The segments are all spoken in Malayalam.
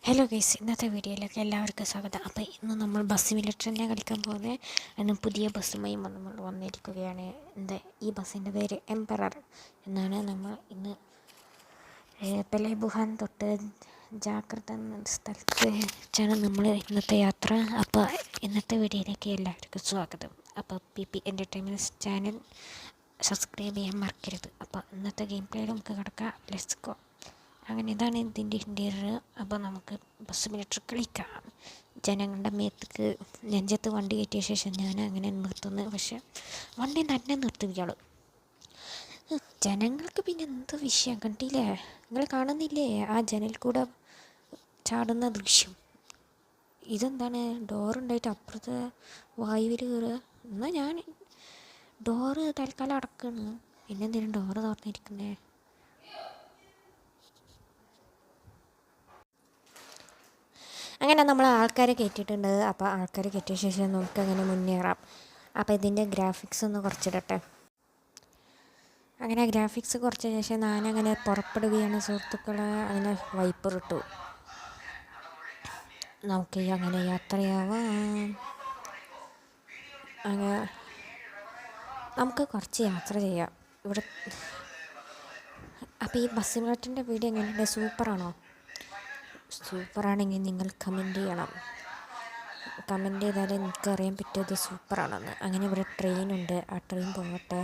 ഹലോ ഗൈസ്, ഇന്നത്തെ വീഡിയോയിലേക്ക് എല്ലാവർക്കും സ്വാഗതം. അപ്പോൾ ഇന്ന് നമ്മൾ ബസ് സിമുലേറ്ററിനെ കളിക്കാൻ പോകുന്നത്. ഇന്ന് പുതിയ ബസ്സുമായി നമ്മൾ വന്നിരിക്കുകയാണ്. ഈ ബസ്സിൻ്റെ പേര് എംപറർ എന്നാണ്. നമ്മൾ ഇന്ന് പെലേബുഹാൻ തൊട്ട് ജാഗ്രത എന്ന സ്ഥലത്ത് വെച്ചാണ് നമ്മൾ ഇന്നത്തെ യാത്ര. അപ്പോൾ ഇന്നത്തെ വീഡിയോയിലേക്ക് എല്ലാവർക്കും സ്വാഗതം. അപ്പോൾ PP എൻ്റർടൈൻമെൻറ്റ്സ് ചാനൽ സബ്സ്ക്രൈബ് ചെയ്യാൻ മറക്കരുത്. അപ്പോൾ ഇന്നത്തെ ഗെയിം പ്ലേയിൽ നമുക്ക് കിടക്കാം. Let's go. അങ്ങനെ ഇതാണ് ഇതിൻ്റെ ഇൻറ്റീരിയർ. അപ്പോൾ നമുക്ക് ബസ് സിമുലേറ്റർ കളിക്കാം. ജനങ്ങളുടെ മേത്തേക്ക് നെഞ്ചത്ത് വണ്ടി കയറ്റിയ ശേഷം ഞാൻ അങ്ങനെ നിർത്തുന്നത്. പക്ഷെ വണ്ടി തന്നെ നിർത്തുകയുള്ളൂ. ജനങ്ങൾക്ക് പിന്നെ എന്ത് വിഷയം കണ്ടില്ലേ? നിങ്ങൾ കാണുന്നില്ലേ ആ ജനൽ കൂടെ ചാടുന്ന ദൃശ്യം? ഇതെന്താണ് ഡോറുണ്ടായിട്ട് അപ്പുറത്ത് വായുവിൽ കയറുക? എന്നാൽ ഞാൻ ഡോറ് തൽക്കാലം അടക്കണം. പിന്നെ എന്തെങ്കിലും ഡോറ് തുറന്നിരിക്കുന്നേ? അങ്ങനെ നമ്മൾ ആൾക്കാരെ കയറ്റിയിട്ടുണ്ട്. അപ്പോൾ ആൾക്കാരെ കയറ്റിയ ശേഷം നമുക്കങ്ങനെ മുന്നേറാം. അപ്പോൾ ഇതിൻ്റെ ഗ്രാഫിക്സ് ഒന്ന് കുറച്ചിടട്ടെ. അങ്ങനെ ഗ്രാഫിക്സ് കുറച്ച ശേഷം ഞാനങ്ങനെ പുറപ്പെടുകയാണ് സുഹൃത്തുക്കളെ. അങ്ങനെ വൈപ്പർ ഇട്ടു. നമുക്ക് അങ്ങനെ യാത്രയാവാം. അങ്ങനെ നമുക്ക് കുറച്ച് യാത്ര ചെയ്യാം ഇവിടെ. അപ്പോൾ ഈ ബസ് സിമുലേറ്ററിൻ്റെ വീഡിയോ എങ്ങനെയുണ്ട്? സൂപ്പറാണോ? സൂപ്പറാണെങ്കിൽ നിങ്ങൾ കമൻറ്റ് ചെയ്യണം. കമൻറ്റ് ചെയ്താലേ എനിക്കറിയാൻ പറ്റിയത് സൂപ്പറാണെന്ന്. അങ്ങനെ ഇവിടെ ട്രെയിനുണ്ട്. ആ ട്രെയിൻ പോകട്ടെ.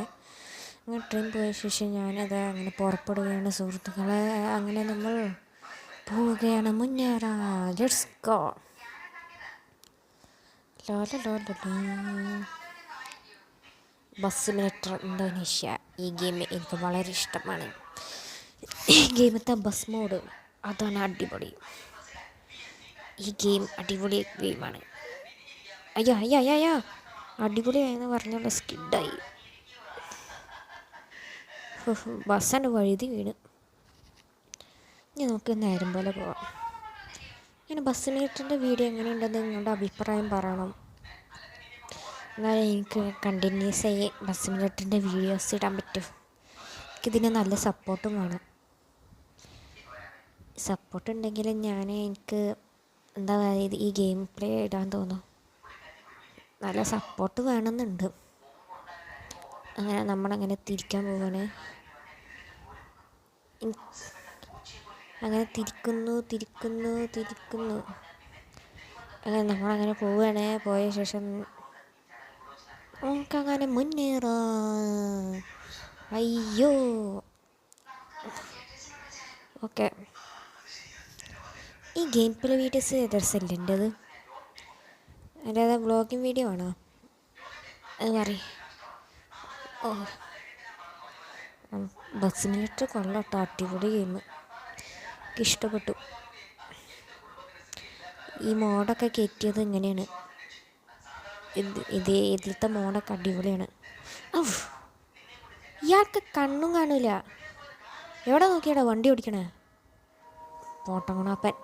അങ്ങനെ ട്രെയിൻ പോയ ശേഷം ഞാനത് അങ്ങനെ പുറപ്പെടുകയാണ് സുഹൃത്തുക്കളെ. അങ്ങനെ നമ്മൾ പോവുകയാണ്. മുന്നേറാം. Let's go. Bus simulator Indonesia. ഈ ഗെയിം എനിക്ക് വളരെ ഇഷ്ടമാണ്. ഈ ഗെയിമത്തെ ബസ് മോഡ് അതാണ് അടിപൊളി. ഈ ഗെയിം അടിപൊളി ഗെയിമാണ്. അയ്യോ അടിപൊളിയായെന്ന് പറഞ്ഞുള്ള സ്കിഡായി. ബസ്സാണ് വഴുതി വീണ്. ഇനി നമുക്ക് നേരം പോലെ പോവാം. ഇങ്ങനെ ബസ് സിമുലേറ്ററിൻ്റെ വീഡിയോ എങ്ങനെയുണ്ടെന്ന് നിങ്ങളുടെ അഭിപ്രായം പറയണം. എന്നാലും എനിക്ക് കണ്ടിന്യൂസ് ആയി ബസ് സിമുലേറ്ററിൻ്റെ വീഡിയോസ് ഇടാൻ പറ്റും. എനിക്കിതിന് നല്ല സപ്പോർട്ടും വേണം. സപ്പോർട്ട് ഉണ്ടെങ്കിൽ എനിക്ക് എന്താ പറയുക, ഈ ഗെയിം പ്ലേ ഇടാൻ തോന്നും. നല്ല സപ്പോർട്ട് വേണമെന്നുണ്ട്. അങ്ങനെ നമ്മളങ്ങനെ തിരിക്കാൻ പോവാണ്. അങ്ങനെ തിരിക്കുന്നു. അങ്ങനെ നമ്മളങ്ങനെ പോവുകയാണ്. പോയ ശേഷം നമുക്കങ്ങനെ മുന്നേറാം. അയ്യോ ഓക്കെ. ഈ ഗെയിം പ്ലേ വീഡിയോസ് രസമല്ലേ എൻ്റേത്? എൻ്റെ വ്ളോഗിങ് വീഡിയോ ആണോ അത് പറയും? ഓ, ബസ് സിമുലേറ്റർ കൊള്ളട്ടോ. അടിപൊളി ഗെയിം. എനിക്ക് ഇഷ്ടപ്പെട്ടു. ഈ മോഡൊക്കെ കയറ്റിയത് ഇങ്ങനെയാണ്. ഇതിലത്തെ മോഡൊക്കെ അടിപൊളിയാണ്. ഇയാൾക്ക് കണ്ണും കാണൂല. എവിടെ നോക്കിയാടാ വണ്ടി ഓടിക്കണേ? പോട്ടങ്ങണാപ്പൻ.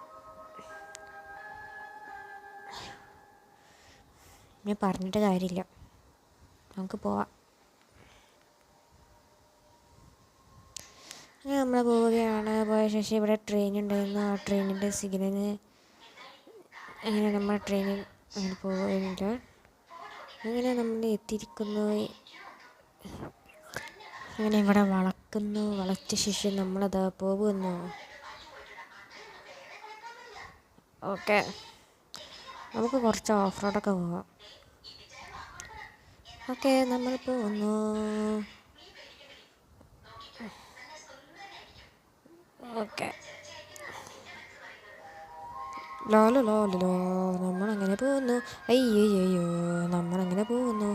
ഞാൻ പറഞ്ഞിട്ട് കാര്യമില്ല. നമുക്ക് പോവാം. അങ്ങനെ നമ്മൾ പോവുകയാണ്. പോയ ശേഷം ഇവിടെ ട്രെയിൻ ഉണ്ടായിരുന്നു. ആ ട്രെയിനിൻ്റെ സിഗ്നലിന് അങ്ങനെ നമ്മൾ ട്രെയിനിൽ അങ്ങനെ പോവുകയുണ്ട്. അങ്ങനെ നമ്മൾ എത്തിയിരിക്കുന്നു. അങ്ങനെ ഇവിടെ വളച്ച ശേഷം നമ്മളത് പോകുന്നു. ഓക്കെ, നമുക്ക് കുറച്ച് ഓഫ് റോഡൊക്കെ പോവാം. ഓക്കെ, നമ്മൾ പോകുന്നു. ഓക്കെ, ലോലോ നമ്മളങ്ങനെ പോകുന്നു. അയ്യോ നമ്മളങ്ങനെ പോകുന്നു.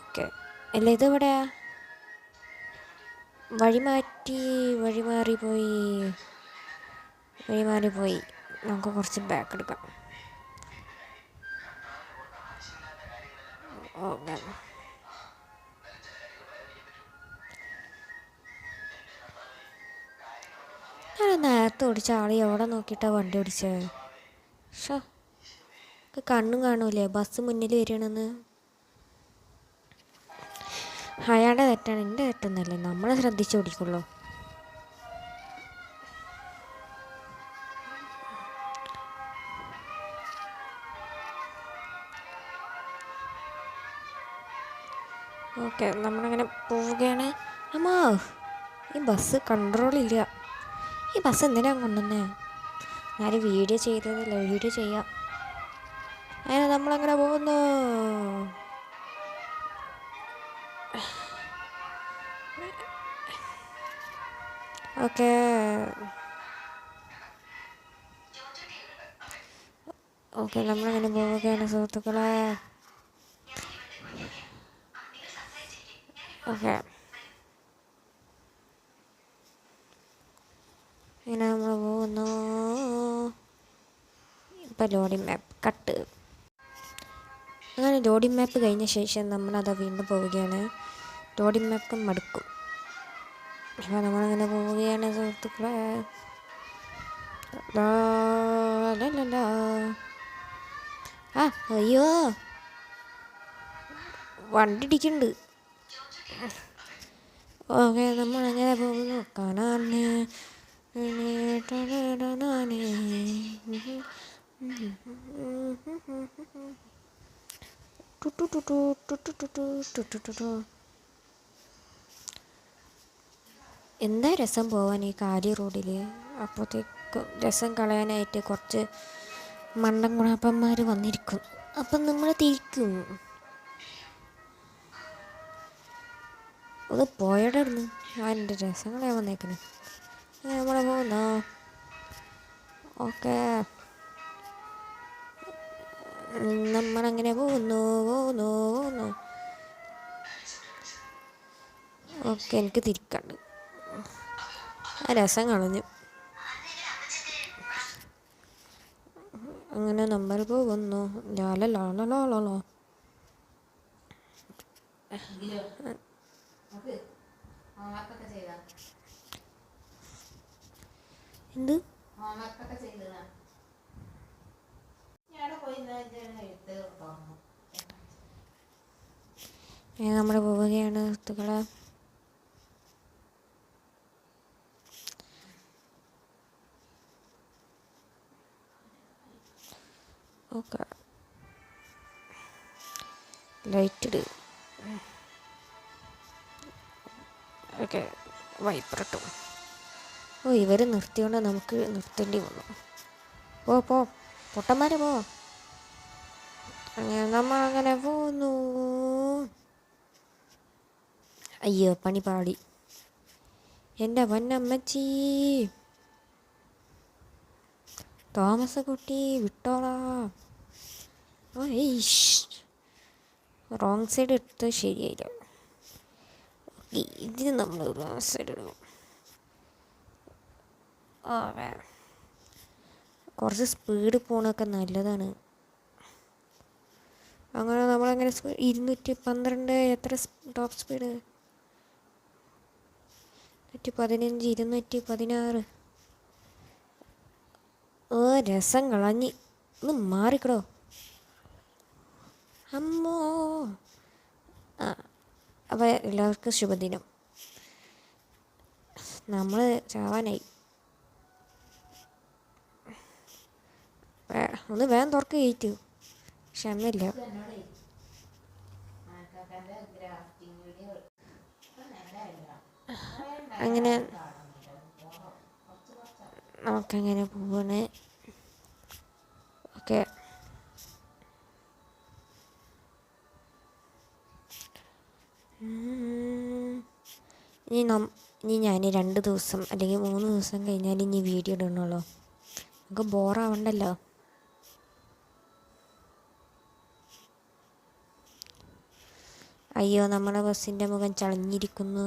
ഓക്കെ, അല്ല ഇതെവിടെയാ? വഴിമാറിപ്പോയി. നമുക്ക് കുറച്ച് ബാക്ക് എടുക്കാം. ഓക്കെ, ഞാൻ നേരത്തെ ഓടിച്ച ആളി എവിടെ നോക്കിയിട്ടാണ് വണ്ടി ഓടിച്ചത്? ഷോ, കണ്ണും കാണൂലേ ബസ് മുന്നിൽ വരികയാണെന്ന്? അയാളുടെ തെറ്റാണ്, എൻ്റെ തെറ്റൊന്നുമല്ലേ. നമ്മൾ ശ്രദ്ധിച്ച് ഓടിക്കുള്ളൂ. ഓക്കെ നമ്മളങ്ങനെ പോവുകയാണ്. അമ്മോ ഈ ബസ് കൺട്രോളില്ല. ഈ ബസ് എന്തിനാണ് കൊണ്ടുവന്നേ? ആരും വീഡിയോ ചെയ്തതല്ല, വീഡിയോ ചെയ്യാം. അങ്ങനെ നമ്മളങ്ങനെ പോകുന്നു. ഓക്കെ ഓക്കെ നമ്മളങ്ങനെ പോവുകയാണ് സുഹൃത്തുക്കളെ. ഓക്കെ ഇങ്ങനെ നമ്മൾ പോകുന്നു. ഇപ്പം ലോഡിംഗ് മാപ്പ് കട്ട്. അങ്ങനെ ലോഡിംഗ് മാപ്പ് കഴിഞ്ഞ ശേഷം നമ്മളത് വീണ്ടും പോവുകയാണ്. ലോഡിംഗ് മാപ്പ് മടുക്കും. അപ്പോൾ നമ്മളങ്ങനെ പോവുകയാണ് സുഹൃത്തുക്കളെ. ആ അയ്യോ വണ്ടി ഇടിക്കുന്നുണ്ട്. ഓക്കെ നമ്മളങ്ങനെ പോകുന്നു. കാണാനേ എന്താ രസം പോവാൻ ഈ കാലി റോഡിൽ. അപ്പോഴത്തേക്കും രസം കളയാനായിട്ട് കുറച്ച് മണ്ടൻ കുണാപ്പന്മാർ വന്നിരിക്കും. അപ്പം നമ്മൾ തിരിക്കും. ഒന്ന് പോയടായിരുന്നു. അതിൻ്റെ രസം കളയാൻ വന്നേക്കണേ. നമ്മൾ പോകുന്നോ? ഓക്കെ നമ്മളങ്ങനെ പോകുന്നു. ഓക്കെ എനിക്ക് തിരിക്കണ്ട്. ആ രസം കളഞ്ഞു. അങ്ങനെ നമ്മൾ പോകുന്നു. ലാലോ എന്ത് നമ്മൾ പോവുകയാണ് സുഹൃത്തുക്കളെ. ഓക്കെ ലൈറ്റ് ഇട്. ഓക്കെ വൈപ്പറിട്ടു. ഓ ഇവർ നിർത്തിയോണ്ട് നമുക്ക് നിർത്തേണ്ടി വന്നു. പോ പൊട്ടന്മാരെ പോ. അങ്ങനെ നമ്മളങ്ങനെ പോന്നു. അയ്യോ പണി പാടി. എൻ്റെ പൊന്നമ്മച്ചി തോമസ് കുട്ടി വിട്ടോളാ. ഓ റോങ് സൈഡ് എടുത്ത് ശരിയായില്ല. ഇതിന് നമ്മൾ റോങ് സൈഡ് എടുക്കും. കുറച്ച് സ്പീഡ് പോകണൊക്കെ നല്ലതാണ്. അങ്ങനെ നമ്മളങ്ങനെ 212 എത്ര ടോപ്പ് സ്പീഡ്? 115 216. ഓ രസം കളഞ്ഞ്. ഒന്ന് മാറിക്കടോ അമ്മോ. ആ അപ്പോൾ എല്ലാവർക്കും ശുഭദിനം. നമ്മൾ ചാവാനായി. ഒന്ന് വേഗം തുറക്ക് കയറ്റു. ക്ഷമയില്ല. അങ്ങനെ നമുക്കങ്ങനെ പോവാണ്. ഓക്കെ ഇനി ഞാൻ 2 ദിവസം അല്ലെങ്കിൽ 3 ദിവസം കഴിഞ്ഞാൽ ഇനി വീഡിയോ ഇടണമല്ലോ. നമുക്ക് ബോറാവണ്ടല്ലോ. അയ്യോ നമ്മുടെ ബസ്സിൻ്റെ മുഖം ചളഞ്ഞിരിക്കുന്നു.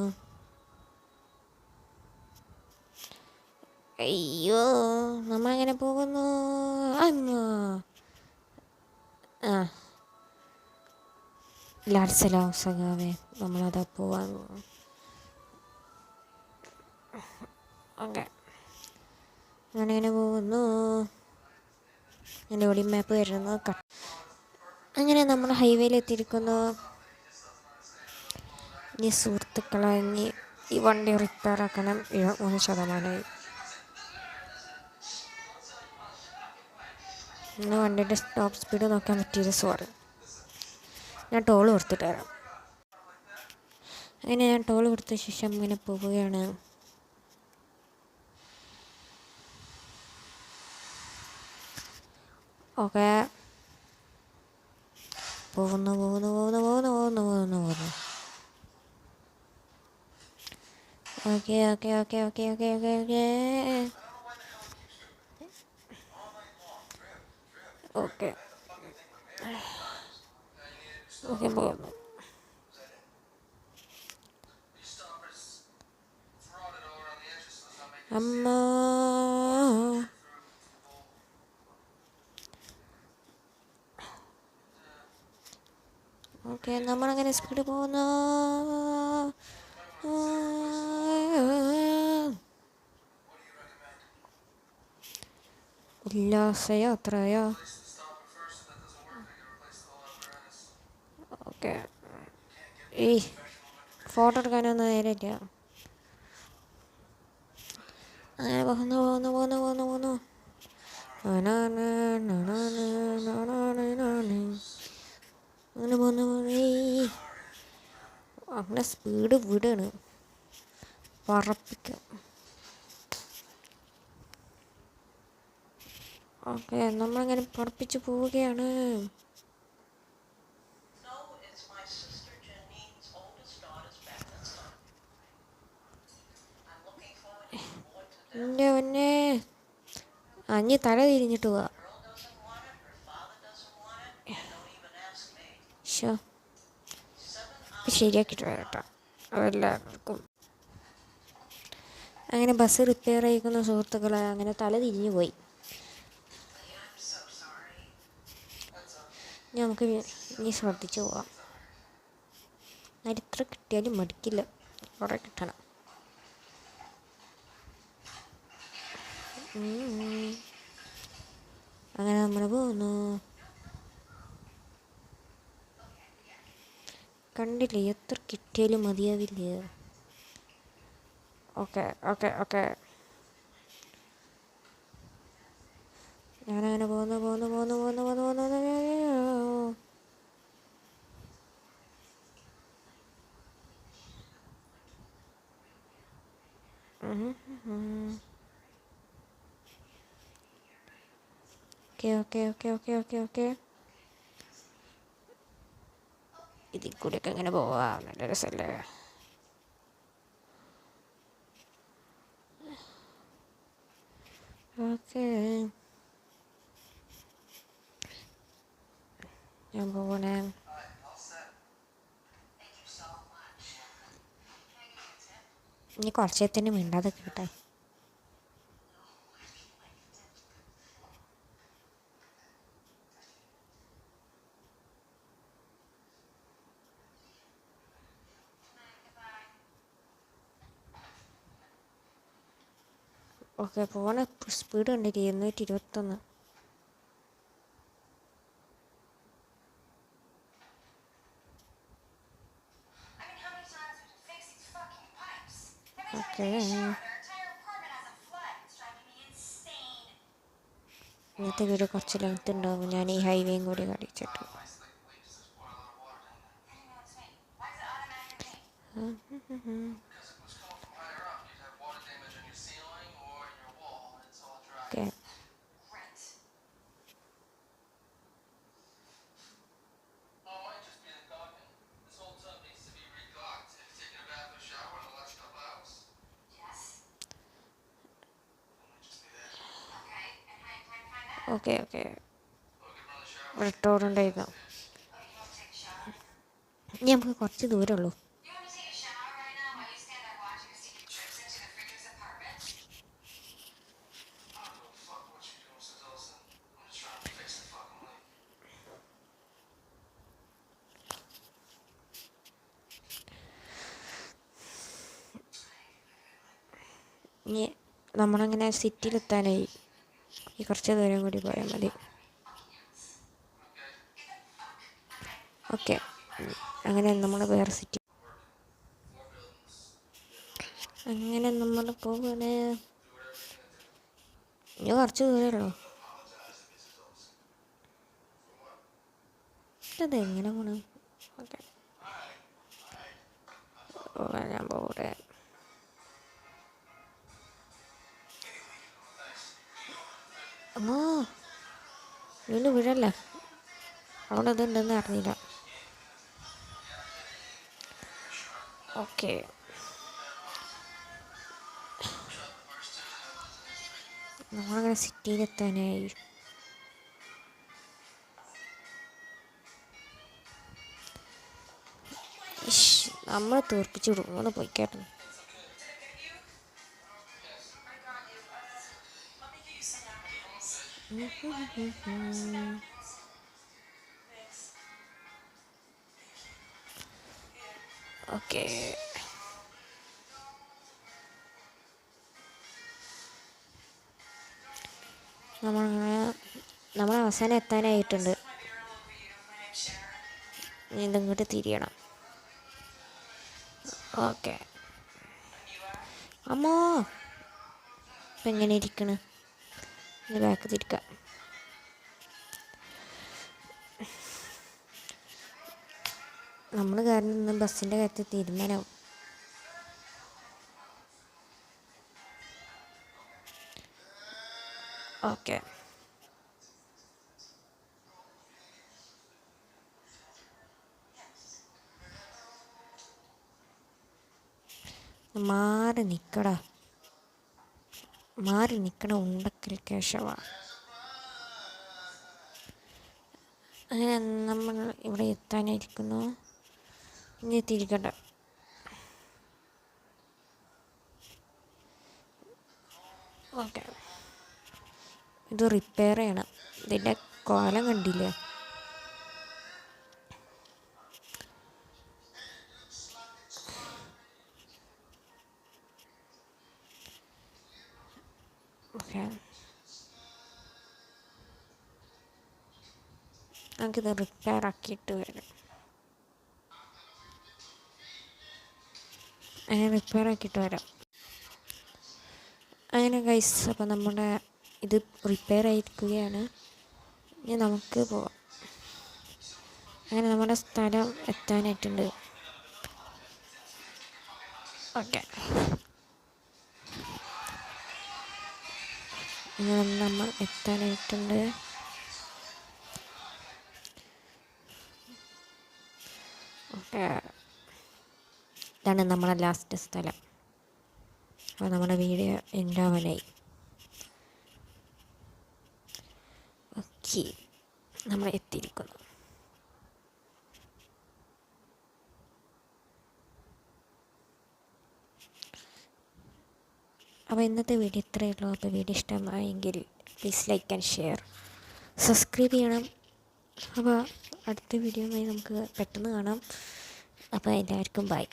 അയ്യോ നമ്മളങ്ങനെ പോകുന്നു. ആ ലാൽസലാം സഖാവേ നമ്മളതാ പോവാൻ. ഓക്കെ അങ്ങനെ പോകുന്നു. അങ്ങനെ ഓടി മാപ്പ് വരുന്നു. അങ്ങനെ നമ്മൾ ഹൈവേയിലെത്തിയിരിക്കുന്നു. ഇനി സുഹൃത്തുക്കളെ ഈ വണ്ടി റിപ്പയർ ആക്കണം. 73%. ഇന്ന് വണ്ടിയുടെ ടോപ്പ് സ്പീഡ് നോക്കാൻ പറ്റിയത്. സോറി ഞാൻ ടോൾ കൊടുത്തിട്ട് വരാം. അങ്ങനെ ഞാൻ ടോൾ കൊടുത്ത ശേഷം ഇങ്ങനെ പോവുകയാണ്. ഓക്കെ, പോകുന്നു. Okay okay okay okay okay okay okay okay okay പോകുന്നു. അമ്മ ഓക്കെ, നമ്മളങ്ങനെ സ്പീഡ് പോകുന്നു. ഉല്ലാസയാത്രയോ? ഓക്കെ, ഈ ഫോട്ടോ എടുക്കാനൊന്നും നേരില്ല. അങ്ങനെ പോകുന്നു. അങ്ങനെ പോകുന്നു. അങ്ങനെ സ്പീഡ് വിടാണ്, പറപ്പിക്കാം. ഓക്കെ, നമ്മളങ്ങനെ പറപ്പിച്ച് പോവുകയാണ്. എൻ്റെ പൊന്നേ, അഞ്ഞ് തല തിരിഞ്ഞിട്ട് പോവാ. ശരിയാക്കിയിട്ട് വരട്ടോ അതെല്ലാവർക്കും. അങ്ങനെ ബസ് റിപ്പയർ ചെയ്യിക്കുന്ന സുഹൃത്തുക്കളെ അങ്ങനെ തല തിരിഞ്ഞു പോയി. നമുക്ക് ഇനി ശ്രദ്ധിച്ചു പോവാം. എത്ര കിട്ടിയാലും മടിക്കില്ല, കുറേ കിട്ടണം. അങ്ങനെ നമ്മൾ പോകുന്നു. കണ്ടില്ലേ, എത്ര കിട്ടിയാലും മതിയാവില്ല. ഓക്കെ ഓക്കെ ഓക്കെ, ഞാനങ്ങനെ പോകുന്നു. ഓക്കെ, ഇതിൽ കൂടെയൊക്കെ എങ്ങനെ പോവാം, നല്ല രസമല്ലേ? ഓക്കെ, ഞാൻ പോകണേ. ഇനി കുറച്ചേത്തിന് മിണ്ടാതെ കേട്ടെ. ഓക്കെ, പോണ സ്പീഡ് കണ്ടില്ലേ, 221. ഓക്കെ, ഇന്നത്തെ വീഡിയോ കുറച്ച് ലെങ്ത് ഉണ്ടാകും. ഞാൻ ഈ ഹൈവേയും കൂടി കാണിച്ചിട്ട്. ഓക്കെ, ഓക്കെ ഓക്കെ, റെസ്റ്റോറൻ്റായിരുന്നു. ഇനി നമുക്ക് കുറച്ച് ദൂരമുള്ളൂ. ഇനി നമ്മളങ്ങനെ സിറ്റിയിലെത്താനായി. ഈ കുറച്ച് ദൂരം കൂടി പോയാൽ മതി. ഓക്കെ, അങ്ങനെ നമ്മൾ വേറെ സിറ്റി. അങ്ങനെ നമ്മൾ പോകണേ. ഇനി കുറച്ച് ദൂരമുള്ളൂ. അതെങ്ങനെ പോണം? ഓക്കെ, ഞാൻ പോടെ. അമ്മോ വീണ്ടും വീഴല്ലേ, അവിടെ അതുണ്ടെന്ന് അറിഞ്ഞില്ല. ഓക്കെ, നമ്മളങ്ങനെ സിറ്റിയിലെത്താനായി. നമ്മൾ തീർപ്പിച്ചു വിടും, ഒന്ന് പോയി കേട്ടോ. ഓക്കെ, നമ്മൾ അവസാനം എത്താനായിട്ടുണ്ട്. ഇങ്ങോട്ട് തിരിയണം. ഓക്കെ, അമ്മോ ഇപ്പം എങ്ങനെ ഇരിക്കണ്, ഇനി ബാക്ക് തിരിക്കാം. നമ്മൾ കാരണം ഇന്ന് ബസ്സിൻ്റെ കാര്യത്തിൽ തീരുമാനമാവും. ഓക്കെ, മാറി നിൽക്കടാ, മാറി നിൽക്കണ ഉണ്ടക്കൽ കേശവ. അങ്ങനെ നമ്മൾ ഇവിടെ എത്താനായിരിക്കുന്നു. ഇനി തിരിക്കണ്ട. ഓക്കെ, ഇത് റിപ്പയർ ചെയ്യണം. ഇതിൻ്റെ കോലം കണ്ടില്ലേ? ഓക്കെ, നമുക്കിത് റിപ്പയർ ആക്കിയിട്ട് വരാം. അങ്ങനെ റിപ്പയർ ആക്കിയിട്ട് വരാം. അങ്ങനെ ഗൈസ്, അപ്പോൾ നമ്മുടെ ഇത് റിപ്പയർ ആയിരിക്കുകയാണ്. ഇനി നമുക്ക് പോവാം. അങ്ങനെ നമ്മുടെ സ്ഥലം എത്താനായിട്ടുണ്ട്. ഓക്കെ, അങ്ങനെ നമ്മൾ എത്താനായിട്ടുണ്ട്. ഓക്കെ, ഇതാണ് നമ്മുടെ ലാസ്റ്റ് സ്ഥലം. അപ്പോൾ നമ്മുടെ വീഡിയോ ഉണ്ടാവാനായി. ഓക്കെ, നമ്മൾ എത്തിയിരിക്കുന്നു. അപ്പോൾ ഇന്നത്തെ വീഡിയോ ഇത്രയേ ഉള്ളൂ. അപ്പോൾ വീഡിയോ ഇഷ്ടമായെങ്കിൽ please like and share, subscribe ചെയ്യണം. അപ്പോൾ അടുത്ത വീഡിയോയുമായി നമുക്ക് പെട്ടെന്ന് കാണാം. അപ്പോൾ എല്ലാവർക്കും ബൈ.